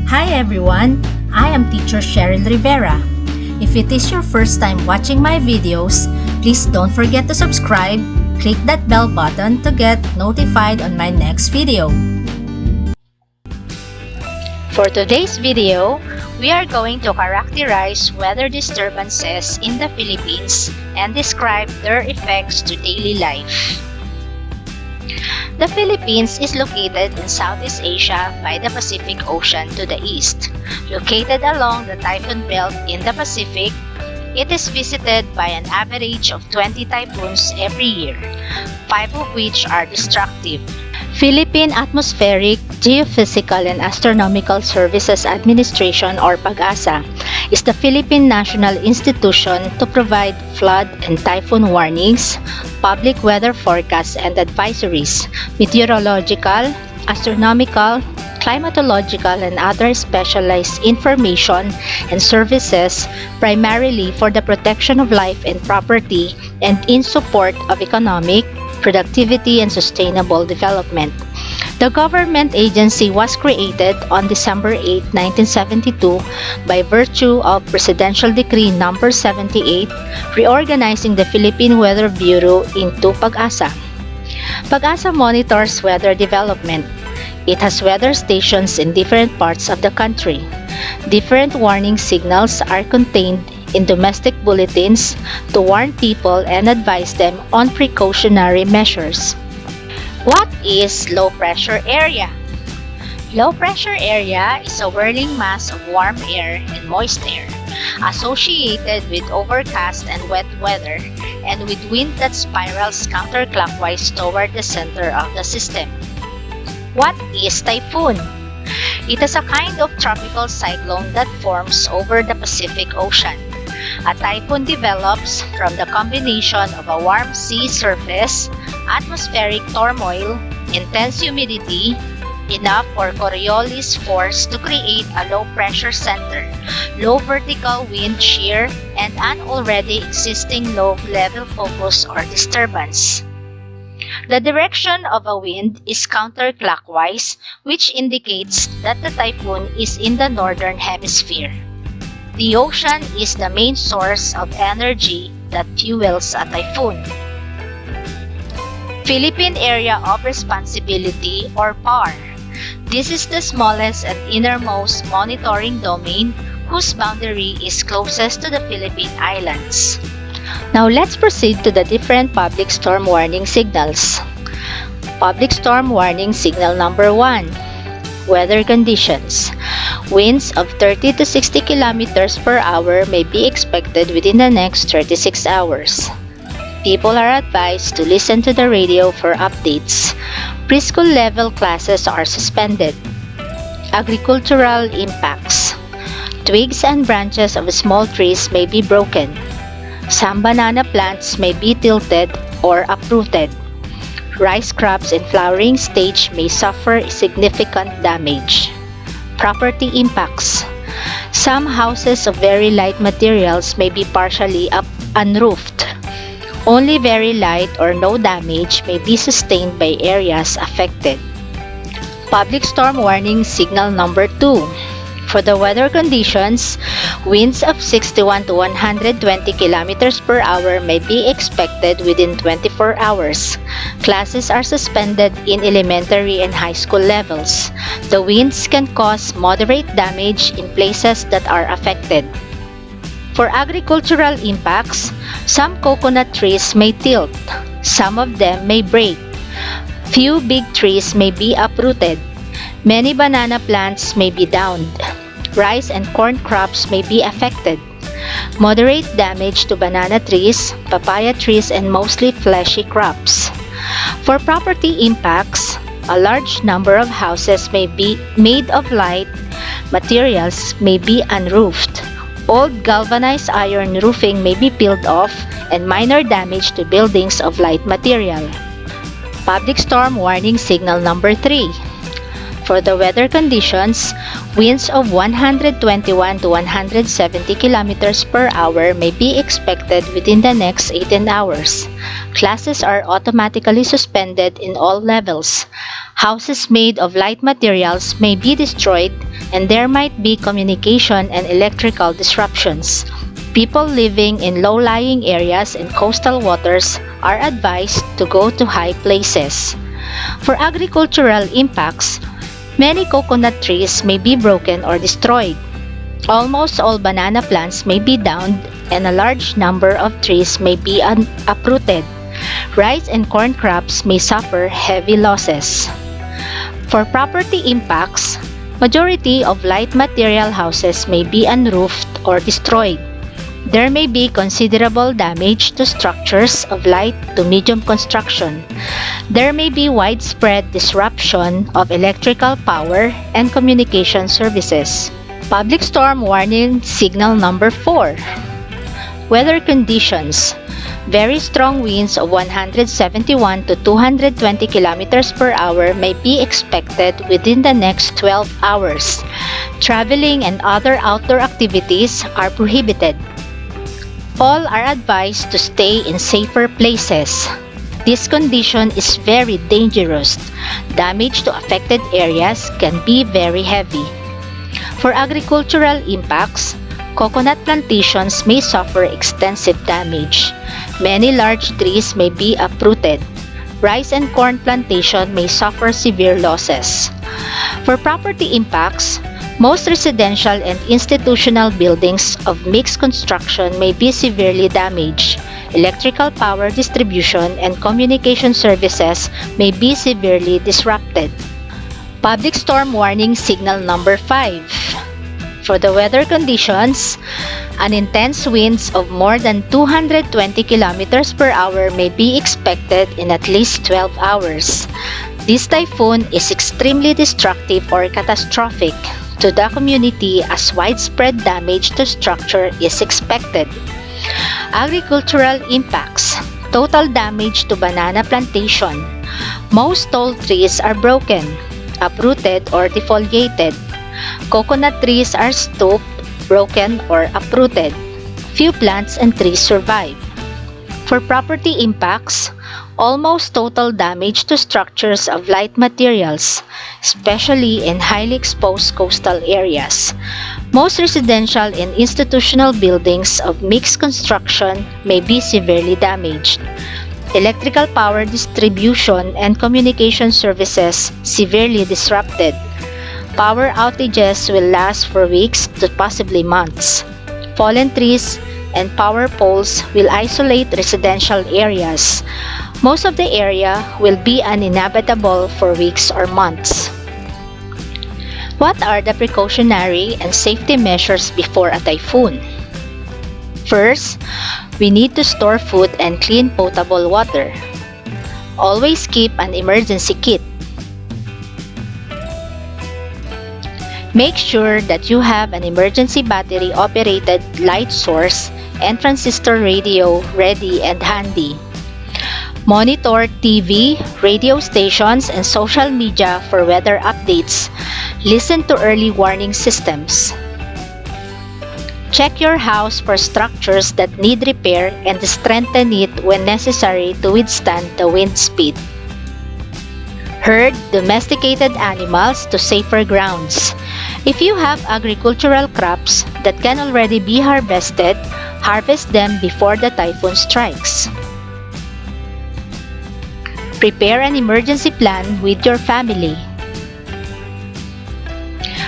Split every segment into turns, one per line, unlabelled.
Hi everyone, I am teacher Cheryl Rivera. If it is your first time watching my videos, please don't forget to subscribe, click that bell button to get notified on my next video. For today's video, we are going to characterize weather disturbances in the Philippines and describe their effects to daily life. The Philippines is located in Southeast Asia by the Pacific Ocean to the east. Located along the typhoon belt in the Pacific, it is visited by an average of 20 typhoons every year, 5 of which are destructive. Philippine Atmospheric, Geophysical and Astronomical Services Administration or PAGASA is the Philippine national institution to provide flood and typhoon warnings, public weather forecasts and advisories, meteorological, astronomical, climatological and other specialized information and services primarily for the protection of life and property and in support of economic, productivity and sustainable development. The government agency was created on December 8, 1972 by virtue of Presidential Decree No. 78 reorganizing the Philippine Weather Bureau into PAGASA. PAGASA monitors weather development. It has weather stations in different parts of the country. Different warning signals are contained in domestic bulletins to warn people and advise them on precautionary measures. What is low pressure area? Low pressure area is a whirling mass of warm air and moist air associated with overcast and wet weather and with wind that spirals counterclockwise toward the center of the system. What is typhoon? It is a kind of tropical cyclone that forms over the Pacific Ocean. A typhoon develops from the combination of a warm sea surface, atmospheric turmoil, intense humidity, enough for Coriolis force to create a low-pressure center, low vertical wind shear, and an already existing low-level focus or disturbance. The direction of a wind is counterclockwise, which indicates that the typhoon is in the northern hemisphere. The ocean is the main source of energy that fuels a typhoon. Philippine Area of Responsibility or PAR. This is the smallest and innermost monitoring domain whose boundary is closest to the Philippine Islands. Now let's proceed to the different public storm warning signals. Public storm warning signal number 1. Weather conditions. Winds of 30 to 60 kilometers per hour may be expected within the next 36 hours. People are advised to listen to the radio for updates. Preschool level classes are suspended. Agricultural impacts. Twigs and branches of small trees may be broken. Some banana plants may be tilted or uprooted. Rice crops in flowering stage may suffer significant damage. Property impacts. Some houses of very light materials may be partially unroofed. Only very light or no damage may be sustained by areas affected. Public storm warning signal number 2. For the weather conditions, winds of 61 to 120 kilometers per hour may be expected within 24 hours. Classes are suspended in elementary and high school levels. The winds can cause moderate damage in places that are affected. For agricultural impacts, some coconut trees may tilt. Some of them may break. Few big trees may be uprooted. Many banana plants may be downed. Rice and corn crops may be affected. Moderate damage to banana trees, papaya trees, and mostly fleshy crops. For property impacts, a large number of houses may be made of light materials may be unroofed. Old galvanized iron roofing may be peeled off and minor damage to buildings of light material. Public storm warning signal number 3. For the weather conditions, winds of 121 to 170 kilometers per hour may be expected within the next 18 hours. Classes are automatically suspended in all levels. Houses made of light materials may be destroyed, and there might be communication and electrical disruptions. People living in low-lying areas and coastal waters are advised to go to high places. For agricultural impacts, many coconut trees may be broken or destroyed. Almost all banana plants may be downed and a large number of trees may be uprooted. Rice and corn crops may suffer heavy losses. For property impacts, majority of light material houses may be unroofed or destroyed. There may be considerable damage to structures of light to medium construction. There may be widespread disruption of electrical power and communication services. Public storm warning signal number 4. Weather conditions. Very strong winds of 171 to 220 kilometers per hour may be expected within the next 12 hours. Traveling and other outdoor activities are prohibited. All are advised to stay in safer places. This condition is very dangerous. Damage to affected areas can be very heavy. For agricultural impacts, coconut plantations may suffer extensive damage. Many large trees may be uprooted. Rice and corn plantation may suffer severe losses. For property impacts, most residential and institutional buildings of mixed construction may be severely damaged. Electrical power distribution and communication services may be severely disrupted. Public storm warning signal number 5. For the weather conditions, an intense winds of more than 220 kilometers per hour may be expected in at least 12 hours. This typhoon is extremely destructive or catastrophic to the community as widespread damage to structure is expected. Agricultural impacts. Total damage to banana plantation. Most tall trees are broken, uprooted or defoliated. Coconut trees are stooped, broken or uprooted. Few plants and trees survive. For property impacts, almost total damage to structures of light materials, especially in highly exposed coastal areas. Most residential and institutional buildings of mixed construction may be severely damaged. Electrical power distribution and communication services severely disrupted. Power outages will last for weeks to possibly months. Fallen trees and power poles will isolate residential areas. Most of the area will be uninhabitable for weeks or months. What are the precautionary and safety measures before a typhoon? First, we need to store food and clean potable water. Always keep an emergency kit. Make sure that you have an emergency battery-operated light source and transistor radio ready and handy. Monitor TV, radio stations, and social media for weather updates. Listen to early warning systems. Check your house for structures that need repair and strengthen it when necessary to withstand the wind speed. Herd domesticated animals to safer grounds. If you have agricultural crops that can already be harvested, harvest them before the typhoon strikes. Prepare an emergency plan with your family.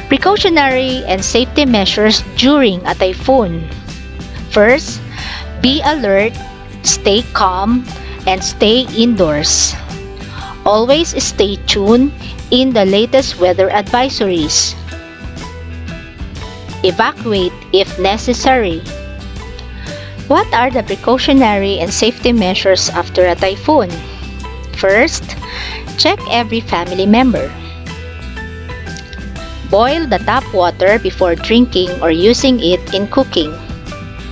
Precautionary and safety measures during a typhoon. First, be alert, stay calm, and stay indoors. Always stay tuned in the latest weather advisories. Evacuate if necessary. What are the precautionary and safety measures after a typhoon? First, check every family member. Boil the tap water before drinking or using it in cooking.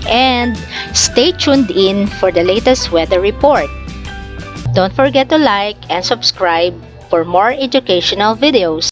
And stay tuned in for the latest weather report. Don't forget to like and subscribe for more educational videos.